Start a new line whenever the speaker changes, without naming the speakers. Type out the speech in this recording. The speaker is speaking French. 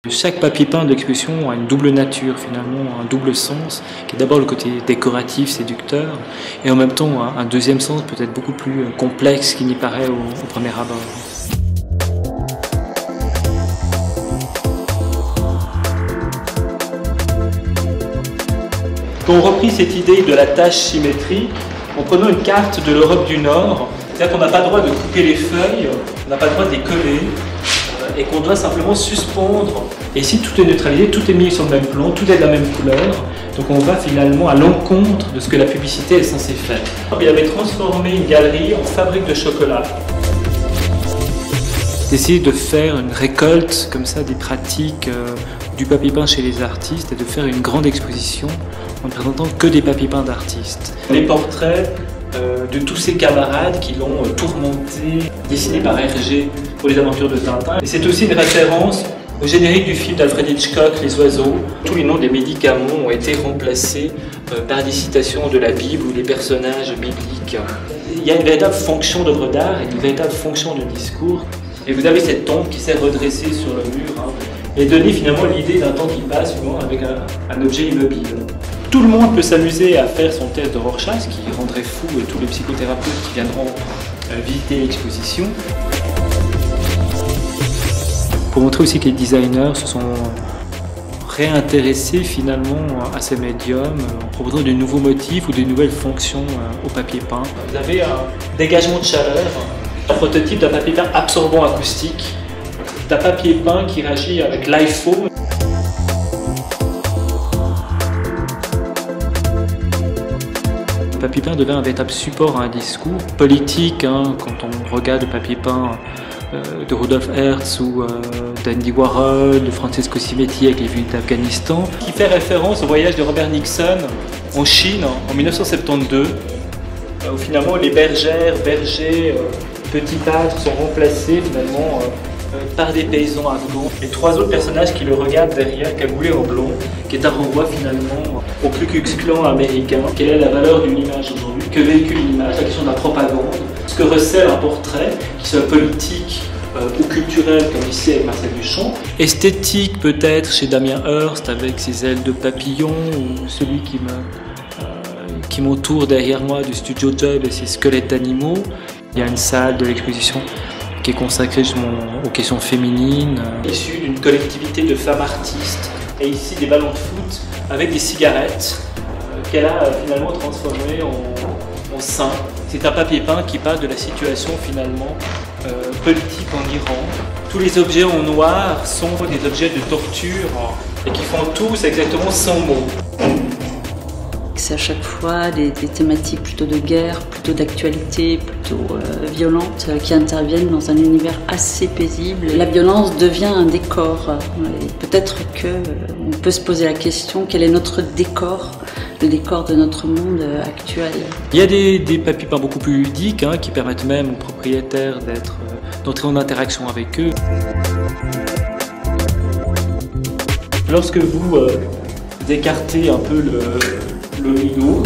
Chaque papier peint de l'exposition a une double nature finalement, un double sens, qui est d'abord le côté décoratif, séducteur, et en même temps un deuxième sens peut-être beaucoup plus complexe qu'il n'y paraît au premier abord. On a repris cette idée de la tâche symétrie en prenant une carte de l'Europe du Nord. C'est-à-dire qu'on n'a pas le droit de couper les feuilles, on n'a pas le droit de les coller, et qu'on doit simplement suspendre. Et ici, tout est neutralisé, tout est mis sur le même plan, tout est de la même couleur. Donc on va finalement à l'encontre de ce que la publicité est censée faire. Il avait transformé une galerie en fabrique de chocolat. D'essayer de faire une récolte comme ça des pratiques du papier peint chez les artistes et de faire une grande exposition en ne présentant que des papiers peints d'artistes. Les portraits de tous ses camarades qui l'ont tourmenté, dessinés par Hergé pour les aventures de Tintin. Et c'est aussi une référence au générique du film d'Alfred Hitchcock, Les Oiseaux. Tous les noms des médicaments ont été remplacés par des citations de la Bible ou des personnages bibliques. Il y a une véritable fonction d'œuvre d'art et une véritable fonction de discours. Et vous avez cette tombe qui s'est redressée sur le mur et donner finalement l'idée d'un temps qui passe avec un objet immobile. Tout le monde peut s'amuser à faire son test de Rorschach, ce qui rendrait fou tous les psychothérapeutes qui viendront visiter l'exposition. Pour montrer aussi que les designers se sont réintéressés finalement à ces médiums en proposant de nouveaux motifs ou de nouvelles fonctions au papier peint. Vous avez un dégagement de chaleur, un prototype d'un papier peint absorbant acoustique, d'un papier peint qui réagit avec l'IFO. Le papier peint devient un véritable support à un discours politique quand on regarde le papier peint de Rudolf Herz ou d'Andy Warhol, de Francesco Cimetti avec les vues d'Afghanistan, qui fait référence au voyage de Robert Nixon en Chine en 1972, où finalement les bergères, bergers, petits pâtres sont remplacés finalement par des paysans afghans. Les trois autres personnages qui le regardent derrière, cagoulés en blond, qui est un renvoi finalement au Ku Klux Klan américain. Quelle est la valeur d'une image aujourd'hui? Que véhicule l'image? La question de la propagande. Ce que recèle un portrait, qui soit politique ou culturel, comme ici avec Marcel Duchamp. Esthétique peut-être chez Damien Hirst avec ses ailes de papillon, ou celui qui m'entoure derrière moi du studio Job et ses squelettes d'animaux. Il y a une salle de l'exposition qui est consacrée aux questions féminines, issue d'une collectivité de femmes artistes. Et ici des ballons de foot avec des cigarettes qu'elle a finalement transformées en seins. C'est un papier peint qui parle de la situation finalement politique en Iran. Tous les objets en noir sont des objets de torture et qui font tous exactement 100 mots.
C'est à chaque fois des thématiques plutôt de guerre, plutôt d'actualité, plutôt violentes, qui interviennent dans un univers assez paisible. La violence devient un décor. Et peut-être qu'on peut se poser la question, quel est notre décor, le décor de notre monde actuel?
Il y a des papiers peints beaucoup plus ludiques qui permettent même aux propriétaires d'entrer en interaction avec eux. Lorsque vous écartez un peu le rideau,